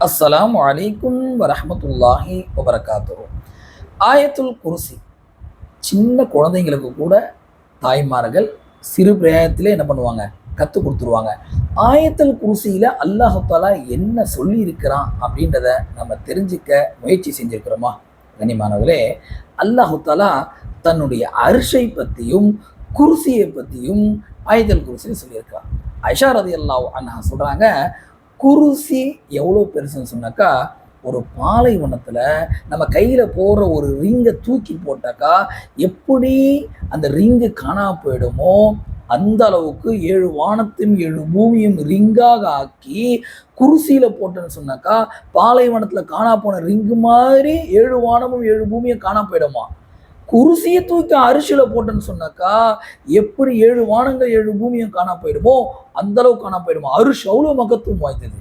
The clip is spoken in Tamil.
அஸ்ஸலாமு அலைக்கும் வரஹ்மத்துல்லாஹி வபரகாத்துஹு. ஆயத்துல் குர்சி சின்ன குழந்தைங்களுக்கு கூட தாய்மார்கள் சிறு பிராயத்திலே என்ன பண்ணுவாங்க, கற்றுக் கொடுத்துருவாங்க. ஆயத்துல் குர்சியில் அல்லாஹ் தஆலா என்ன சொல்லி இருக்கிறான் அப்படின்றத நம்ம தெரிஞ்சுக்க முயற்சி செஞ்சுருக்கிறோமா? கண்ணியமானவர்களே, அல்லாஹ் தஆலா தன்னுடைய அர்ஷை பற்றியும் குர்சியை பற்றியும் ஆயத்துல் குர்சியில் சொல்லியிருக்கிறான். ஆயிஷா ரலியல்லாஹு அன்ஹா சொல்கிறாங்க, குருசி எவ்வளோ பெருசுன்னு சொன்னாக்கா, ஒரு பாலைவனத்தில் நம்ம கையில் போடுற ஒரு ரிங்கை தூக்கி போட்டாக்கா எப்படி அந்த ரிங்கு காணா போயிடுமோ அந்த அளவுக்கு 7 வானத்தையும் 7 பூமியும் ரிங்காக ஆக்கி குருசியில் போட்டேன்னு சொன்னாக்கா பாலைவனத்தில் காணா போன ரிங்கு மாதிரி 7 வானமும் 7 பூமியும் காணா போயிடுமா. குருசியை தூக்கி அரிசியில் போட்டேன்னு சொன்னாக்கா எப்படி 7 வானங்கள் 7 பூமியும் காணா போயிடுமோ அந்த அளவுக்கு காணா போயிடுமா. அரிசி அவ்வளோ மகத்துவம் வாய்ந்தது.